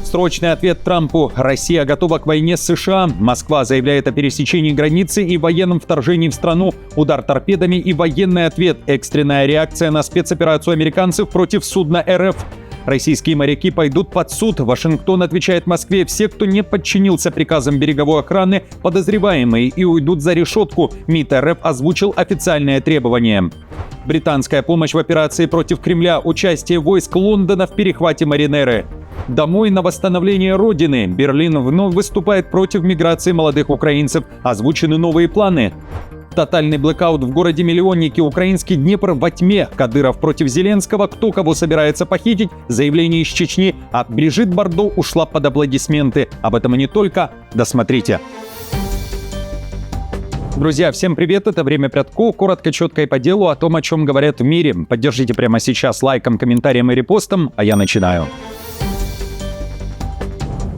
Срочный ответ Трампу. Россия готова к войне с США. Москва заявляет о пересечении границы и военном вторжении в страну. Удар торпедами и военный ответ. Экстренная реакция на спецоперацию американцев против судна РФ. Российские моряки пойдут под суд. Вашингтон отвечает Москве: все, кто не подчинился приказам береговой охраны, подозреваемые и уйдут за решетку. МИД РФ озвучил официальное требование. Британская помощь в операции против Кремля. Участие войск Лондона в перехвате Маринеры. Домой на восстановление Родины. Берлин вновь выступает против миграции молодых украинцев. Озвучены новые планы. Тотальный блэкаут в городе-миллионнике. Украинский Днепр во тьме. Кадыров против Зеленского. Кто кого собирается похитить? Заявление из Чечни. А Брижит Бардо ушла под аплодисменты. Об этом и не только. Досмотрите. Друзья, всем привет, это «Время Прядко». Коротко, четко и по делу о том, о чем говорят в мире. Поддержите прямо сейчас лайком, комментарием и репостом, а я начинаю.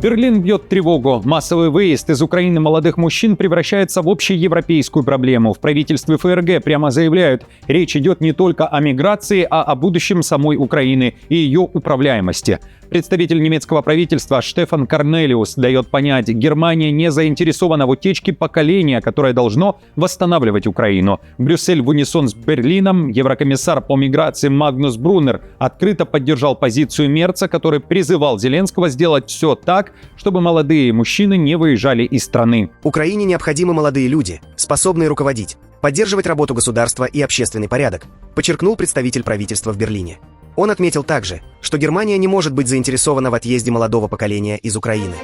Берлин бьет тревогу. Массовый выезд из Украины молодых мужчин превращается в общеевропейскую проблему. В правительстве ФРГ прямо заявляют, речь идет не только о миграции, а о будущем самой Украины и ее управляемости. Представитель немецкого правительства Штефан Корнелиус дает понять, Германия не заинтересована в утечке поколения, которое должно восстанавливать Украину. Брюссель в унисон с Берлином. Еврокомиссар по миграции Магнус Бруннер открыто поддержал позицию Мерца, который призывал Зеленского сделать все так, чтобы молодые мужчины не выезжали из страны. Украине необходимы молодые люди, способные руководить, поддерживать работу государства и общественный порядок, подчеркнул представитель правительства в Берлине. Он отметил также, что Германия не может быть заинтересована в отъезде молодого поколения из Украины.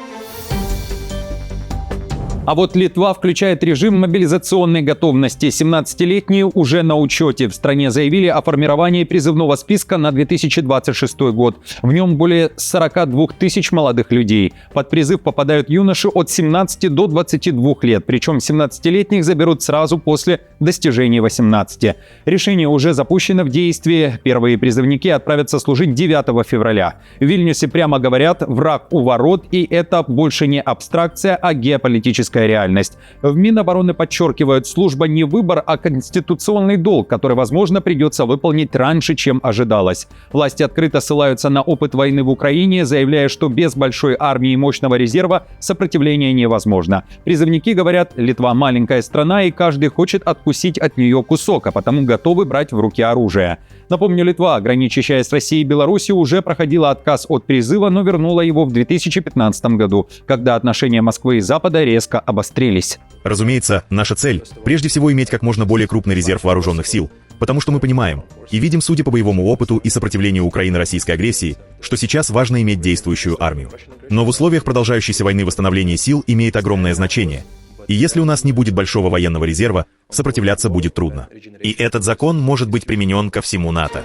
А вот Литва включает режим мобилизационной готовности. 17-летние уже на учете. В стране заявили о формировании призывного списка на 2026 год. В нем более 42 тысяч молодых людей. Под призыв попадают юноши от 17 до 22 лет. Причем 17-летних заберут сразу после достижения 18. Решение уже запущено в действие. Первые призывники отправятся служить 9 февраля. В Вильнюсе прямо говорят: враг у ворот, и это больше не абстракция, а геополитическая реальность. В Минобороны подчеркивают, служба не выбор, а конституционный долг, который, возможно, придется выполнить раньше, чем ожидалось. Власти открыто ссылаются на опыт войны в Украине, заявляя, что без большой армии и мощного резерва сопротивление невозможно. Призывники говорят, Литва маленькая страна, и каждый хочет откусить от нее кусок, а потому готовы брать в руки оружие. Напомню, Литва, граничащая с Россией и Белоруссией, уже проходила отказ от призыва, но вернула его в 2015 году, когда отношения Москвы и Запада резко обострились. Разумеется, наша цель – прежде всего иметь как можно более крупный резерв вооруженных сил, потому что мы понимаем и видим, судя по боевому опыту и сопротивлению Украины российской агрессии, что сейчас важно иметь действующую армию. Но в условиях продолжающейся войны восстановление сил имеет огромное значение. И если у нас не будет большого военного резерва, сопротивляться будет трудно. И этот закон может быть применен ко всему НАТО.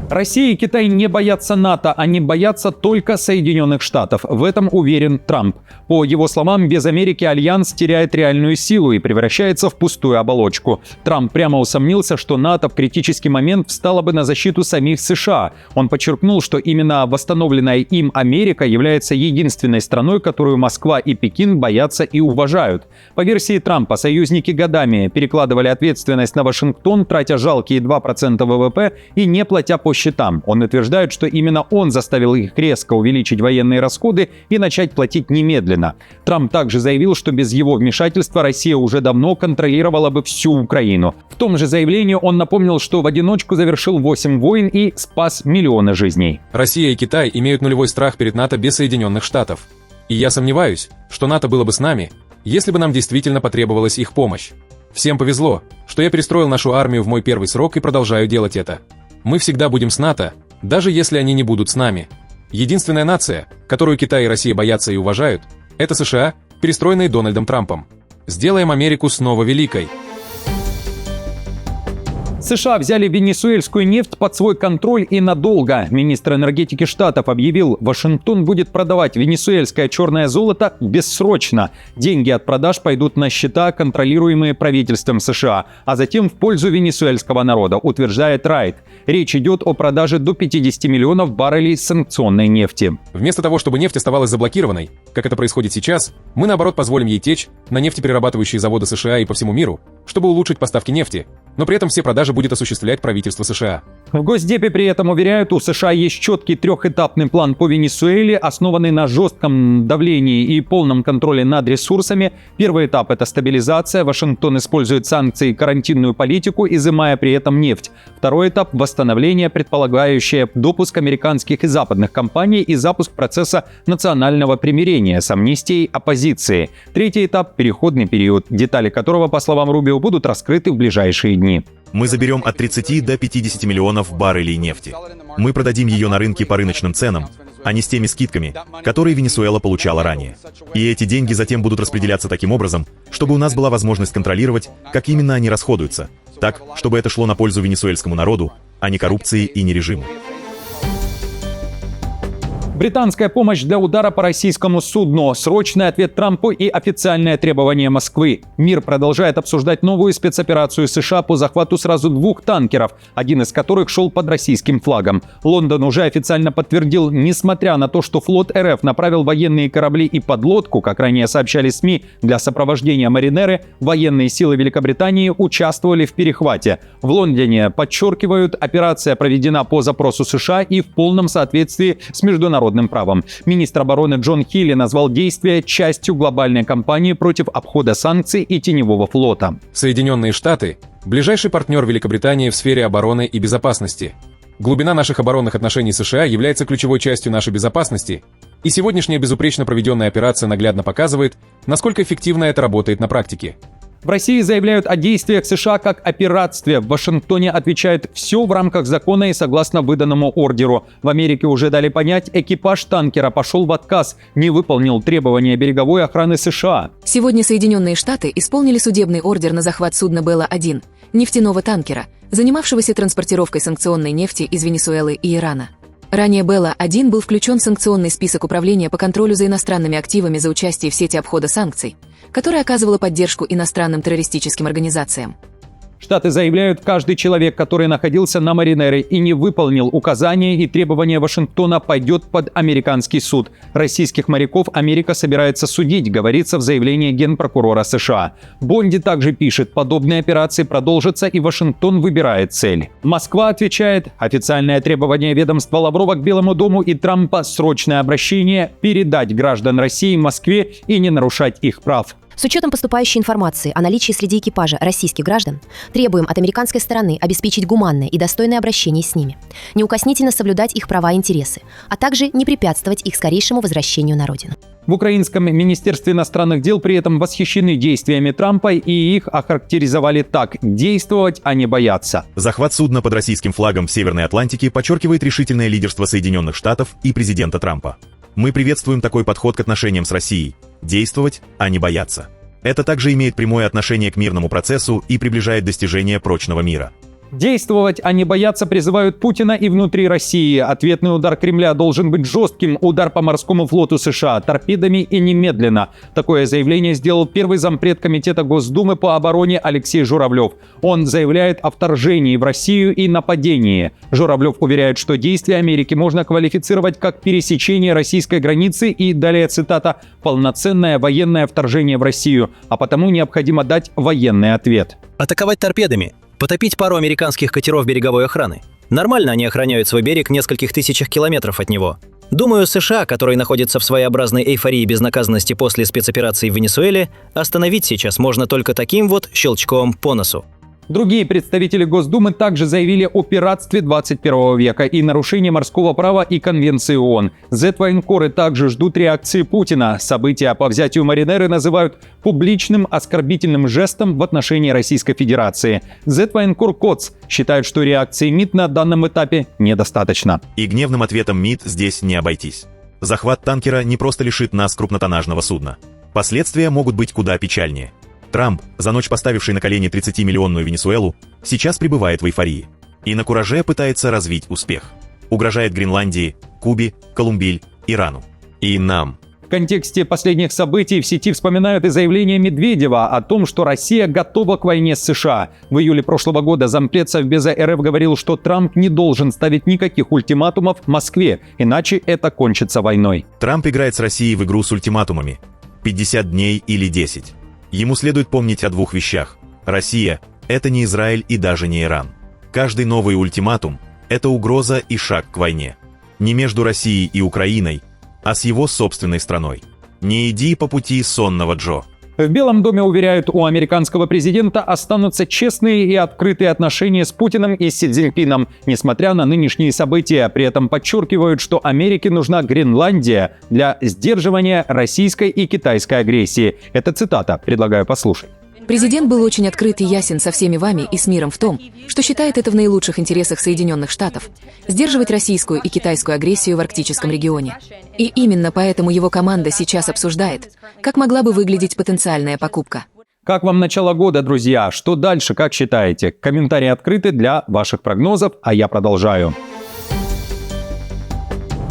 Россия и Китай не боятся НАТО, они боятся только Соединенных Штатов. В этом уверен Трамп. По его словам, без Америки альянс теряет реальную силу и превращается в пустую оболочку. Трамп прямо усомнился, что НАТО в критический момент встало бы на защиту самих США. Он подчеркнул, что именно восстановленная им Америка является единственной страной, которую Москва и Пекин боятся и уважают. По версии Трампа, союзники годами перекладывали ответственность на Вашингтон, тратя жалкие 2% ВВП и не платя по счетам. Он утверждает, что именно он заставил их резко увеличить военные расходы и начать платить немедленно. Трамп также заявил, что без его вмешательства Россия уже давно контролировала бы всю Украину. В том же заявлении он напомнил, что в одиночку завершил 8 войн и спас миллионы жизней. Россия и Китай имеют нулевой страх перед НАТО без Соединенных Штатов. И я сомневаюсь, что НАТО было бы с нами, если бы нам действительно потребовалась их помощь. Всем повезло, что я перестроил нашу армию в мой первый срок и продолжаю делать это. Мы всегда будем с НАТО, даже если они не будут с нами. Единственная нация, которую Китай и Россия боятся и уважают, это США, перестроенные Дональдом Трампом. Сделаем Америку снова великой. США взяли венесуэльскую нефть под свой контроль и надолго. Министр энергетики Штатов объявил, Вашингтон будет продавать венесуэльское черное золото бессрочно. Деньги от продаж пойдут на счета, контролируемые правительством США, а затем в пользу венесуэльского народа, утверждает Райт. Речь идет о продаже до 50 миллионов баррелей санкционной нефти. Вместо того, чтобы нефть оставалась заблокированной, как это происходит сейчас, мы наоборот позволим ей течь на нефтеперерабатывающие заводы США и по всему миру, чтобы улучшить поставки нефти, но при этом все продажи будет осуществлять правительство США. В Госдепе при этом уверяют, у США есть четкий трехэтапный план по Венесуэле, основанный на жестком давлении и полном контроле над ресурсами. Первый этап – это стабилизация. Вашингтон использует санкции и карантинную политику, изымая при этом нефть. Второй этап – восстановление, предполагающее допуск американских и западных компаний и запуск процесса национального примирения с амнистией оппозиции. Третий этап – переходный период, детали которого, по словам Рубио, будут раскрыты в ближайшие дни. Мы заберем от 30 до 50 миллионов баррелей нефти. Мы продадим ее на рынке по рыночным ценам, а не с теми скидками, которые Венесуэла получала ранее. И эти деньги затем будут распределяться таким образом, чтобы у нас была возможность контролировать, как именно они расходуются, так, чтобы это шло на пользу венесуэльскому народу, а не коррупции и не режиму. Британская помощь для удара по российскому судну, срочный ответ Трампу и официальное требование Москвы. Мир продолжает обсуждать новую спецоперацию США по захвату сразу 2 танкеров, один из которых шел под российским флагом. Лондон уже официально подтвердил, несмотря на то, что флот РФ направил военные корабли и подлодку, как ранее сообщали СМИ, для сопровождения Маринеры, военные силы Великобритании участвовали в перехвате. В Лондоне подчеркивают, операция проведена по запросу США и в полном соответствии с международным правом. Министр обороны Джон Хилли назвал действия частью глобальной кампании против обхода санкций и теневого флота. Соединенные Штаты – ближайший партнер Великобритании в сфере обороны и безопасности. Глубина наших оборонных отношений с США является ключевой частью нашей безопасности, и сегодняшняя безупречно проведенная операция наглядно показывает, насколько эффективно это работает на практике. В России заявляют о действиях США как о пиратстве. В Вашингтоне отвечают «все в рамках закона и согласно выданному ордеру». В Америке уже дали понять, экипаж танкера пошел в отказ, не выполнил требования береговой охраны США. Сегодня Соединенные Штаты исполнили судебный ордер на захват судна «Белла-1», нефтяного танкера, занимавшегося транспортировкой санкционной нефти из Венесуэлы и Ирана. Ранее «Белла-1» был включен в санкционный список управления по контролю за иностранными активами за участие в сети обхода санкций, которая оказывала поддержку иностранным террористическим организациям. Штаты заявляют, каждый человек, который находился на Маринере и не выполнил указания и требования Вашингтона, пойдет под американский суд. Российских моряков Америка собирается судить, говорится в заявлении генпрокурора США. Бонди также пишет, подобные операции продолжатся и Вашингтон выбирает цель. Москва отвечает, официальное требование ведомства Лаврова к Белому дому и Трампа – срочное обращение передать граждан России Москве и не нарушать их прав. С учетом поступающей информации о наличии среди экипажа российских граждан, требуем от американской стороны обеспечить гуманное и достойное обращение с ними, неукоснительно соблюдать их права и интересы, а также не препятствовать их скорейшему возвращению на родину. В украинском министерстве иностранных дел при этом восхищены действиями Трампа и их охарактеризовали так – действовать, а не бояться. Захват судна под российским флагом в Северной Атлантике подчеркивает решительное лидерство Соединенных Штатов и президента Трампа. Мы приветствуем такой подход к отношениям с Россией – действовать, а не бояться. Это также имеет прямое отношение к мирному процессу и приближает достижение прочного мира. Действовать, а не бояться призывают Путина и внутри России. Ответный удар Кремля должен быть жестким. Удар по морскому флоту США торпедами и немедленно. Такое заявление сделал первый зампред Комитета Госдумы по обороне Алексей Журавлев. Он заявляет о вторжении в Россию и нападении. Журавлев уверяет, что действия Америки можно квалифицировать как пересечение российской границы и, далее цитата, «полноценное военное вторжение в Россию, а потому необходимо дать военный ответ». Атаковать торпедами. Потопить пару американских катеров береговой охраны. Нормально они охраняют свой берег в нескольких тысячах километров от него. Думаю, США, которые находятся в своеобразной эйфории безнаказанности после спецоперации в Венесуэле, остановить сейчас можно только таким вот щелчком по носу. Другие представители Госдумы также заявили о пиратстве 21 века и нарушении морского права и Конвенции ООН. Z-военкоры также ждут реакции Путина. События по взятию Маринеры называют публичным оскорбительным жестом в отношении Российской Федерации. Z-военкор КОЦ считает, что реакции МИД на данном этапе недостаточно. И гневным ответом МИД здесь не обойтись. Захват танкера не просто лишит нас крупнотоннажного судна. Последствия могут быть куда печальнее. Трамп, за ночь поставивший на колени 30-миллионную Венесуэлу, сейчас пребывает в эйфории. И на кураже пытается развить успех. Угрожает Гренландии, Кубе, Колумбиль, Ирану. И нам. В контексте последних событий в сети вспоминают и заявление Медведева о том, что Россия готова к войне с США. В июле прошлого года зампред Совбеза РФ говорил, что Трамп не должен ставить никаких ультиматумов Москве, иначе это кончится войной. Трамп играет с Россией в игру с ультиматумами. 50 дней или 10. Ему следует помнить о двух вещах. Россия – это не Израиль и даже не Иран. Каждый новый ультиматум Это угроза и шаг к войне. Не между Россией и Украиной, а с его собственной страной. Не иди по пути сонного Джо. В Белом доме уверяют, у американского президента останутся честные и открытые отношения с Путиным и Си Цзиньпином, несмотря на нынешние события. При этом подчеркивают, что Америке нужна Гренландия для сдерживания российской и китайской агрессии. Это цитата, предлагаю послушать. Президент был очень открыт и ясен со всеми вами и с миром в том, что считает это в наилучших интересах Соединенных Штатов – сдерживать российскую и китайскую агрессию в арктическом регионе. И именно поэтому его команда сейчас обсуждает, как могла бы выглядеть потенциальная покупка. Как вам начало года, друзья? Что дальше, как считаете? Комментарии открыты для ваших прогнозов, а я продолжаю.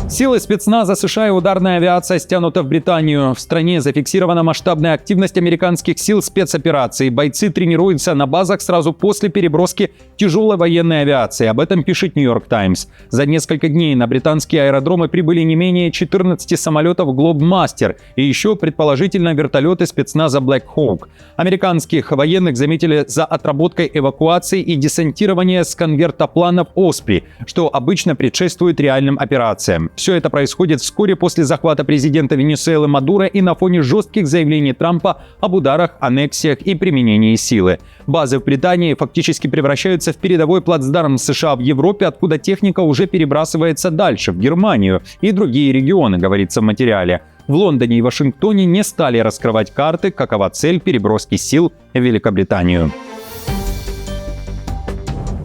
Силы спецназа США и ударная авиация стянута в Британию. В стране зафиксирована масштабная активность американских сил спецопераций. Бойцы тренируются на базах сразу после переброски тяжелой военной авиации. Об этом пишет Нью-Йорк Таймс. За несколько дней на британские аэродромы прибыли не менее 14 самолетов Globemaster и еще, предположительно, вертолеты спецназа Black Hawk. Американских военных заметили за отработкой эвакуации и десантирования с конвертопланов Osprey, что обычно предшествует реальным операциям. Все это происходит вскоре после захвата президента Венесуэлы Мадуро и на фоне жестких заявлений Трампа об ударах, аннексиях и применении силы. Базы в Британии фактически превращаются в передовой плацдарм США в Европе, откуда техника уже перебрасывается дальше, в Германию и другие регионы, говорится в материале. В Лондоне и Вашингтоне не стали раскрывать карты, какова цель переброски сил в Великобританию.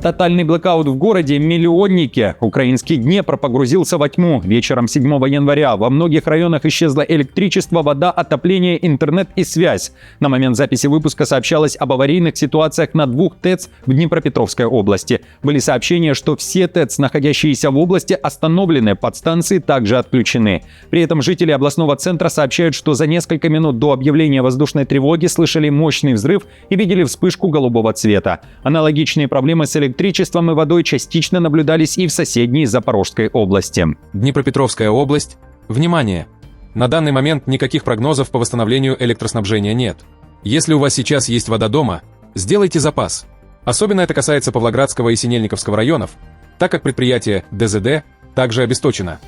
Тотальный блэкаут в городе Миллионнике. Украинский Днепр погрузился во тьму. Вечером 7 января во многих районах исчезло электричество, вода, отопление, интернет и связь. На момент записи выпуска сообщалось об аварийных ситуациях на 2 ТЭЦ в Днепропетровской области. Были сообщения, что все ТЭЦ, находящиеся в области, остановлены, подстанции также отключены. При этом жители областного центра сообщают, что за несколько минут до объявления воздушной тревоги слышали мощный взрыв и видели вспышку голубого цвета. Аналогичные проблемы с электричеством и водой частично наблюдались и в соседней Запорожской области. Днепропетровская область. Внимание! На данный момент никаких прогнозов по восстановлению электроснабжения нет. Если у вас сейчас есть вода дома, сделайте запас. Особенно это касается Павлоградского и Синельниковского районов, так как предприятие ДЗД также обесточено.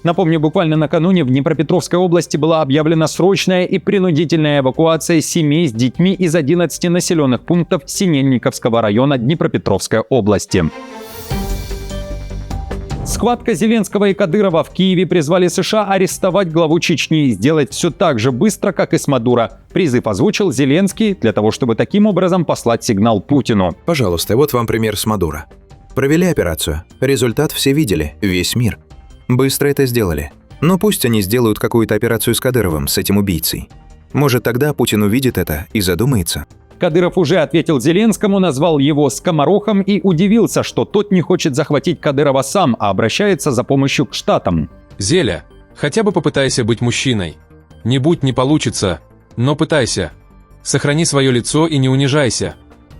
Напомню, буквально накануне в Днепропетровской области была объявлена срочная и принудительная эвакуация семей с детьми из 11 населенных пунктов Синельниковского района Днепропетровской области. Схватка Зеленского и Кадырова. В Киеве призвали США арестовать главу Чечни и сделать все так же быстро, как и с Мадуро. Призыв озвучил Зеленский для того, чтобы таким образом послать сигнал Путину. Пожалуйста, вот вам пример с Мадуро. Провели операцию. Результат все видели, весь мир. Быстро это сделали. Но пусть они сделают какую-то операцию с Кадыровым, с этим убийцей. Может, тогда Путин увидит это и задумается. Кадыров уже ответил Зеленскому, назвал его скоморохом и удивился, что тот не хочет захватить Кадырова сам, а обращается за помощью к Штатам. Зеля, хотя бы попытайся быть мужчиной. Не будь, не получится, но пытайся. Сохрани свое лицо и не унижайся.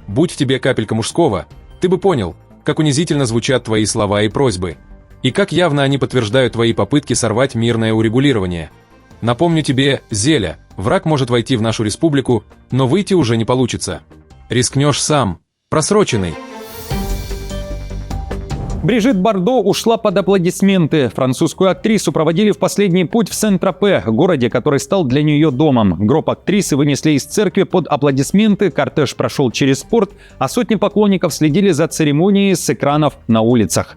Будь в тебе капелька мужского, ты бы понял, как унизительно звучат твои слова и просьбы. И как явно они подтверждают твои попытки сорвать мирное урегулирование. Напомню тебе, Зеля, враг может войти в нашу республику, но выйти уже не получится. Рискнешь сам. Просроченный. Брижит Бардо ушла под аплодисменты. Французскую актрису проводили в последний путь в Сен-Тропе, городе, который стал для нее домом. Гроб актрисы вынесли из церкви под аплодисменты, кортеж прошел через порт, а сотни поклонников следили за церемонией с экранов на улицах.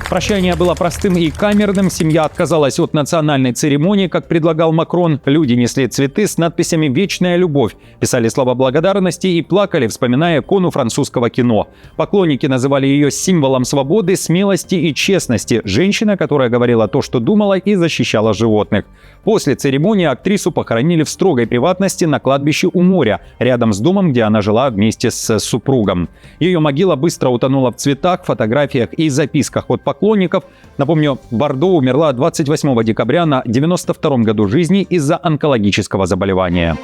Прощание было простым и камерным. Семья отказалась от национальной церемонии, как предлагал Макрон. Люди несли цветы с надписями «Вечная любовь», писали слова благодарности и плакали, вспоминая икону французского кино. Поклонники называли ее символом свободы, смелости и честности. Женщина, которая говорила то, что думала, и защищала животных. После церемонии актрису похоронили в строгой приватности на кладбище у моря, рядом с домом, где она жила вместе с супругом. Ее могила быстро утонула в цветах, фотографиях и записках от поклонников. Напомню, Бардо умерла 28 декабря на 92-м году жизни из-за онкологического заболевания.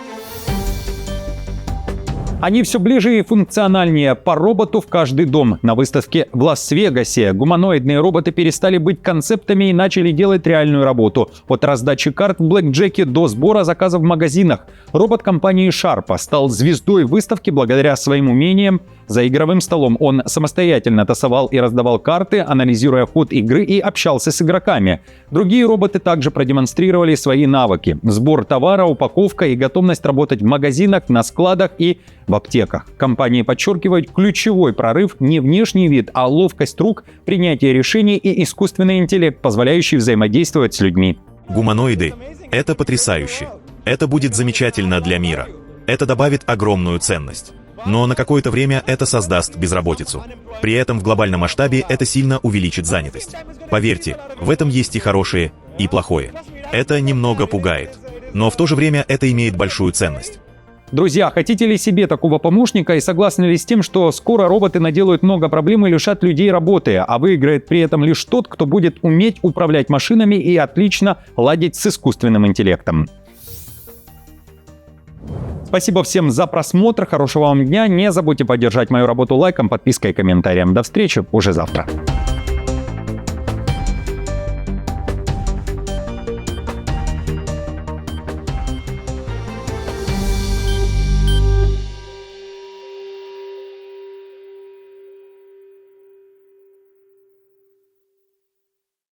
Они все ближе и функциональнее. По роботу в каждый дом. На выставке в Лас-Вегасе гуманоидные роботы перестали быть концептами и начали делать реальную работу. От раздачи карт в блэкджеке до сбора заказов в магазинах. Робот компании Sharp стал звездой выставки благодаря своим умениям За игровым столом он самостоятельно тасовал и раздавал карты, анализируя ход игры и общался с игроками. Другие роботы также продемонстрировали свои навыки: сбор товара, упаковка и готовность работать в магазинах, на складах и в аптеках. Компании подчеркивают ключевой прорыв не внешний вид, а ловкость рук, принятие решений и искусственный интеллект, позволяющий взаимодействовать с людьми. Гуманоиды — это потрясающе. Это будет замечательно для мира. Это добавит огромную ценность. Но на какое-то время это создаст безработицу. При этом в глобальном масштабе это сильно увеличит занятость. Поверьте, в этом есть и хорошее, и плохое. Это немного пугает. Но в то же время это имеет большую ценность. Друзья, хотите ли себе такого помощника и согласны ли с тем, что скоро роботы наделают много проблем и лишат людей работы, а выиграет при этом лишь тот, кто будет уметь управлять машинами и отлично ладить с искусственным интеллектом? Спасибо всем за просмотр, хорошего вам дня, не забудьте поддержать мою работу лайком, подпиской и комментарием. До встречи уже завтра.